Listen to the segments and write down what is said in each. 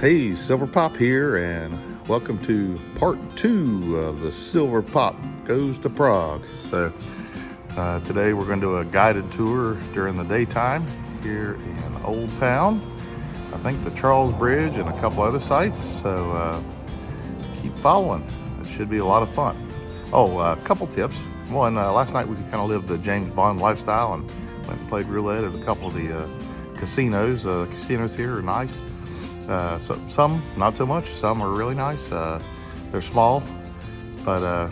Hey, Silver Pop here, and welcome to part 2 of the Silver Pop Goes to Prague. So today we're going to do a guided tour during the daytime here in Old Town. I think the Charles Bridge and a couple other sites, so keep following. It should be a lot of fun. Oh, a couple tips. One, last night we kind of lived the James Bond lifestyle and went and played roulette at a couple of the casinos. Casinos here are nice. So some not so much. Some are really nice. They're small, but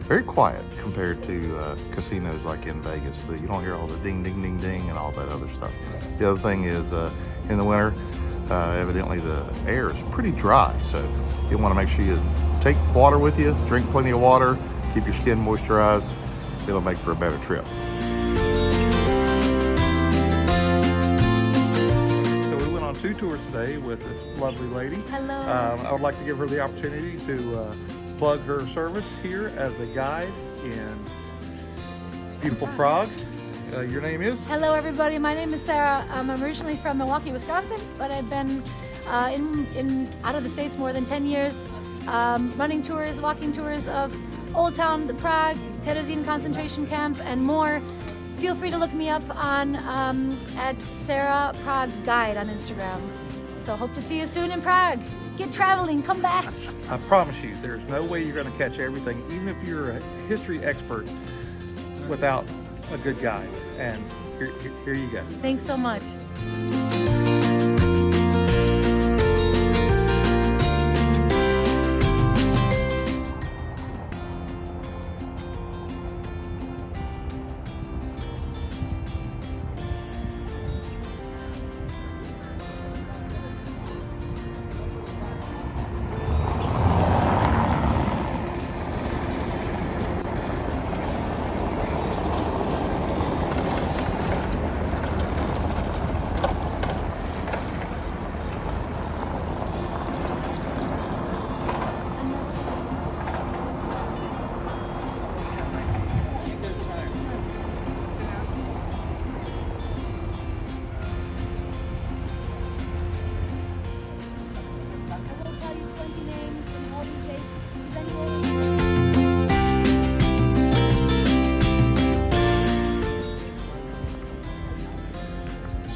very quiet compared to casinos like in Vegas. You don't hear all the ding, ding, ding, ding, and all that other stuff. The other thing is, in the winter, evidently the air is pretty dry. So you want to make sure you take water with you. Drink plenty of water. Keep your skin moisturized. It'll make for a better trip. Two tours today with this lovely lady. Hello. I would like to give her the opportunity to plug her service here as a guide in beautiful Prague. Your name is? Hello everybody, my name is Sarah. I'm originally from Milwaukee, Wisconsin, but I've been out of the States more than 10 years, running tours, walking tours of Old Town, the Prague, Terezin concentration camp, and more. Feel free to look me up on at Sarah Prague Guide on Instagram. So hope to see you soon in Prague. Get traveling, come back. I promise you, there's no way you're going to catch everything, even if you're a history expert, without a good guide. And here you go. Thanks so much.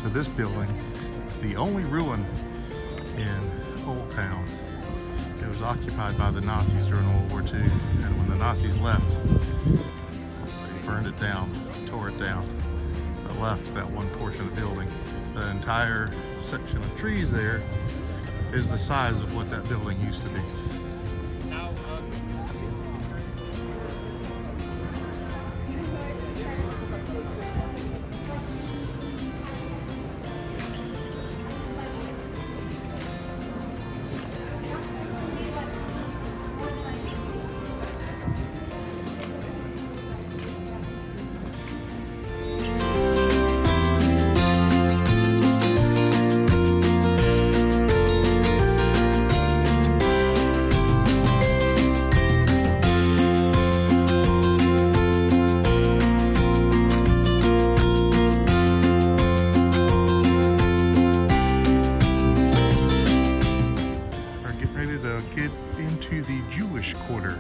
So this building is the only ruin in Old Town. It was occupied by the Nazis during World War II, and when the Nazis left, they burned it down, tore it down, but left that one portion of the building. The entire section of trees there is the size of what that building used to be. Get into the Jewish quarter.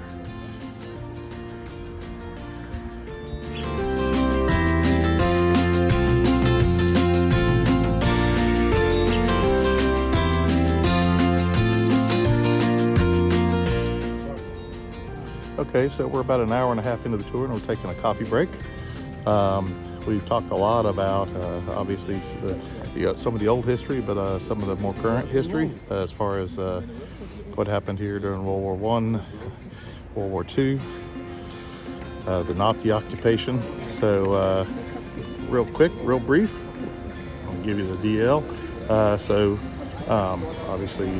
Okay, so we're about an hour and a half into the tour and we're taking a coffee break. We've talked a lot about obviously some of the old history, but some of the more current history as far as what happened here during World War I, World War II, the Nazi occupation. So real quick, real brief, I'll give you the DL. Obviously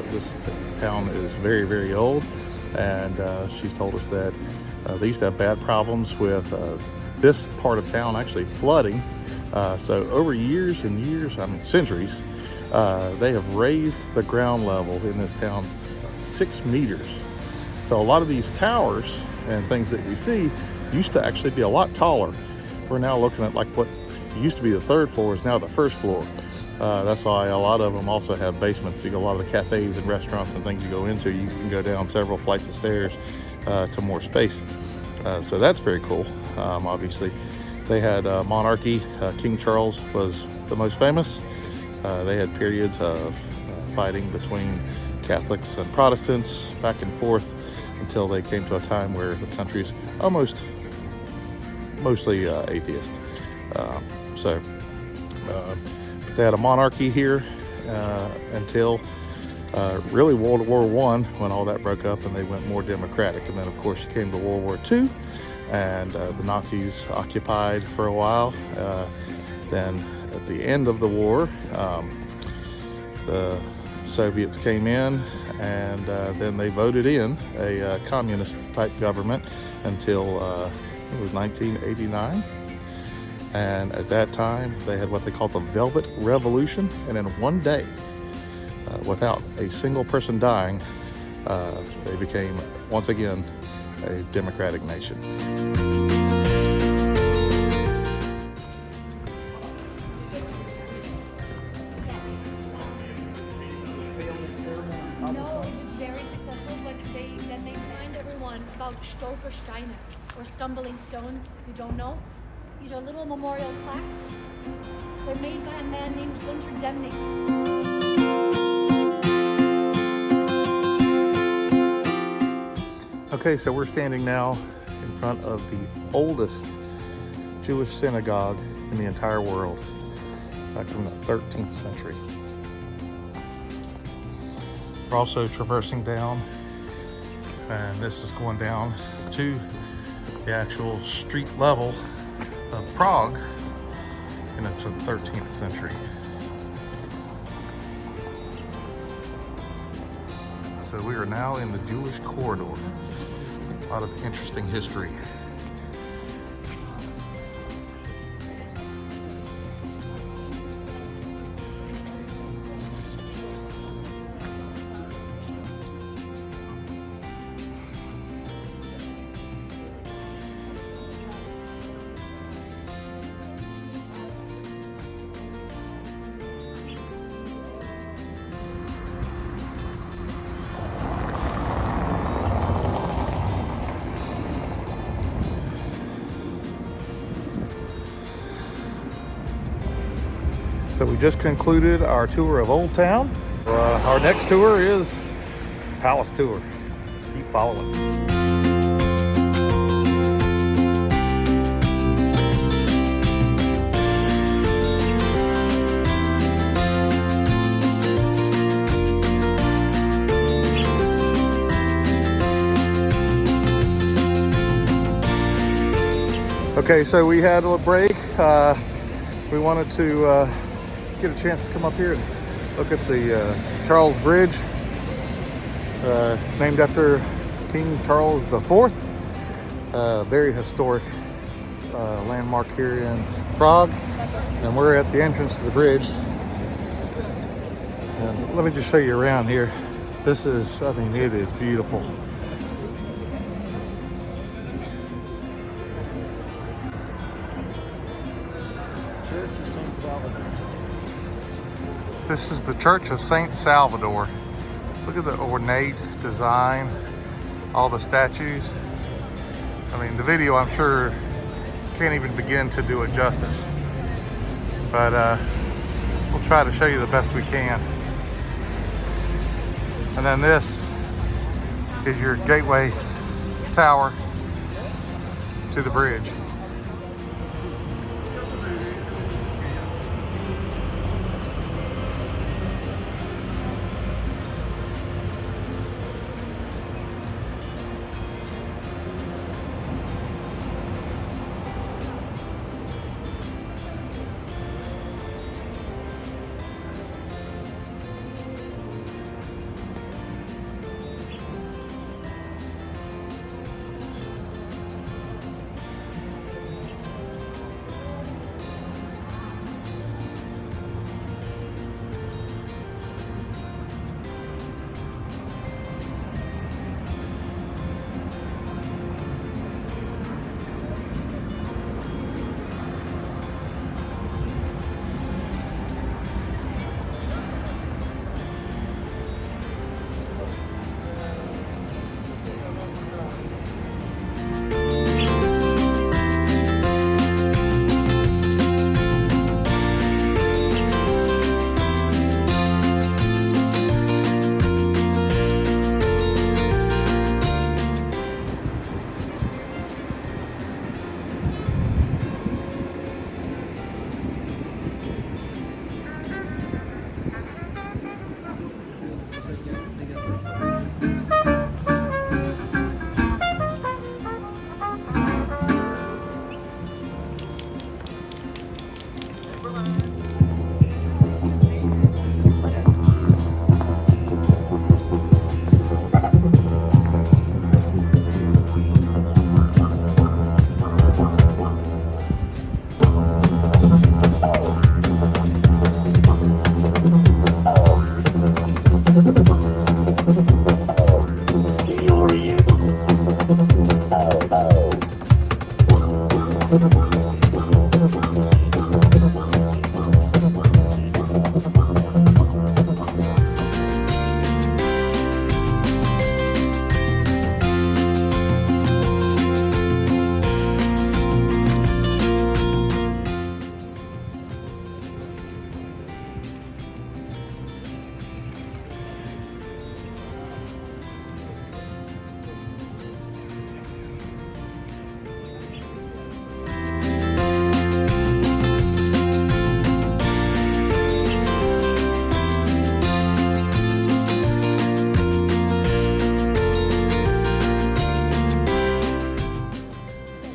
this town is very, very old, and she's told us that they used to have bad problems with this part of town actually flooding. So over years and years, centuries, they have raised the ground level in this town 6 meters. So a lot of these towers and things that we see used to actually be a lot taller. We're now looking at like what used to be the third floor is now the first floor. That's why a lot of them also have basements. You go, a lot of the cafes and restaurants and things you go into, you can go down several flights of stairs to more space. So that's very cool. Obviously, they had monarchy. King Charles was the most famous. They had periods of fighting between Catholics and Protestants back and forth until they came to a time where the country's mostly atheist. But they had a monarchy here until really World War I, when all that broke up and they went more democratic. And then, of course, you came to World War II, and the Nazis occupied for a while. Then at the end of the war, the Soviets came in, and then they voted in a communist type government until it was 1989. And at that time, they had what they called the Velvet Revolution. And in one day, without a single person dying, they became, once again, a democratic nation. No, it was very successful, but then they remind everyone about Stolpersteine, or stumbling stones, if you don't know. These are little memorial plaques. They're made by a man named Gunter Demnig. Okay, so we're standing now in front of the oldest Jewish synagogue in the entire world, back from the 13th century. We're also traversing down, and this is going down to the actual street level of Prague, and it's the 13th century. So we are now in the Jewish corridor. A lot of interesting history. So we just concluded our tour of Old Town. Our next tour is Palace Tour. Keep following. Okay, so we had a little break. We wanted to get a chance to come up here and look at the Charles Bridge, named after King Charles IV. Very historic landmark here in Prague, and we're at the entrance to the bridge. And let me just show you around here. This is, I mean, it is beautiful. Church of St. Salvador. This is the Church of St. Salvador. Look at the ornate design, all the statues. I mean, the video, I'm sure, can't even begin to do it justice. But we'll try to show you the best we can. And then this is your gateway tower to the bridge.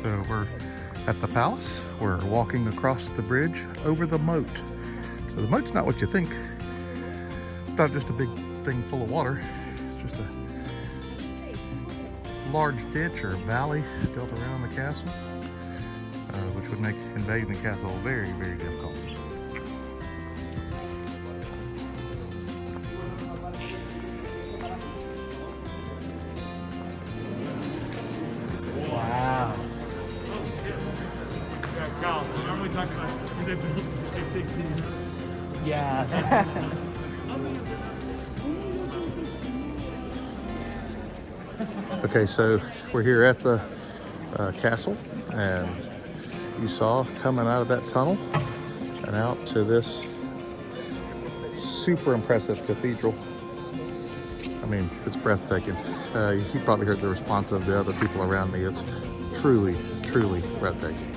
So we're at the palace. We're walking across the bridge over the moat. So the moat's not what you think. It's not just a big thing full of water. It's just a large ditch or valley built around the castle, which would make invading the castle very, very difficult. Wow. Yeah. Okay, so we're here at the castle, and you saw coming out of that tunnel and out to this super impressive cathedral. I mean, it's breathtaking. You probably heard the response of the other people around me. It's truly, truly breathtaking.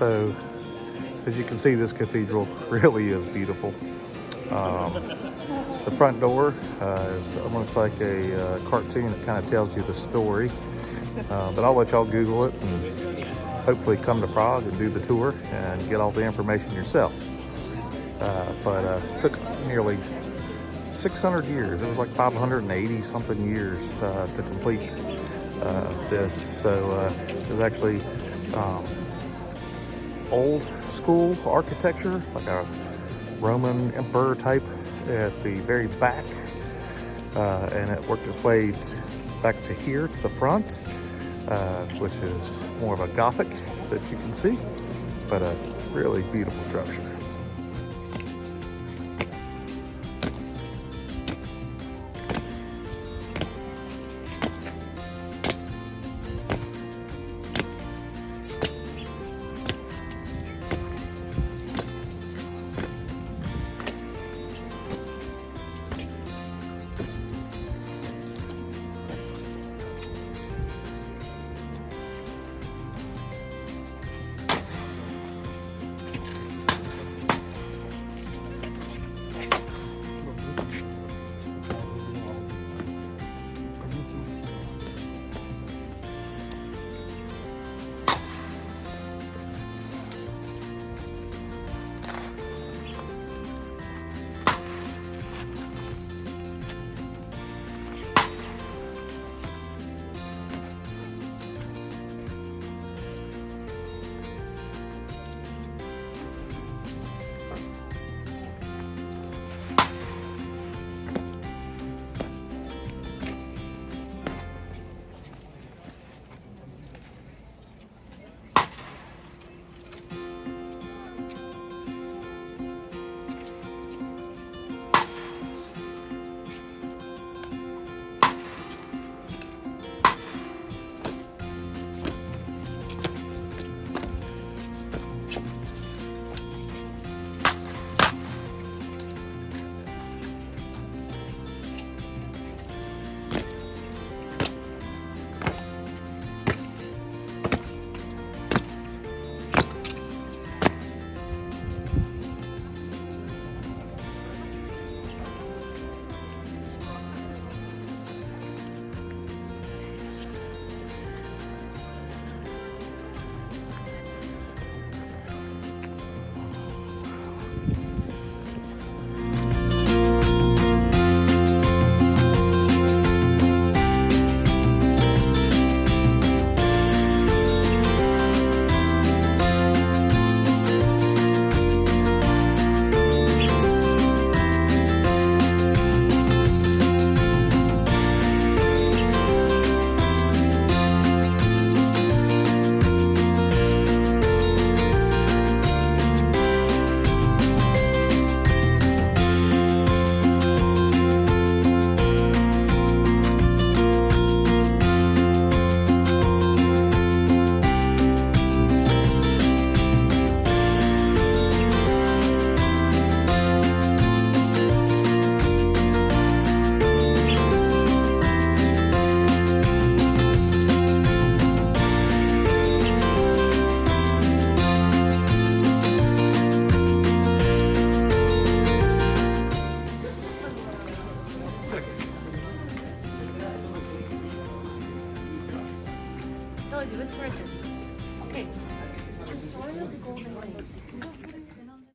So, as you can see, this cathedral really is beautiful. The front door is almost like a cartoon that kind of tells you the story. But I'll let y'all Google it and hopefully come to Prague and do the tour and get all the information yourself. But it took nearly 600 years. It was like 580 something years to complete this. So it was actually old school architecture, like a Roman emperor type at the very back, and it worked its way back to here to the front, which is more of a Gothic that you can see, but a really beautiful structure.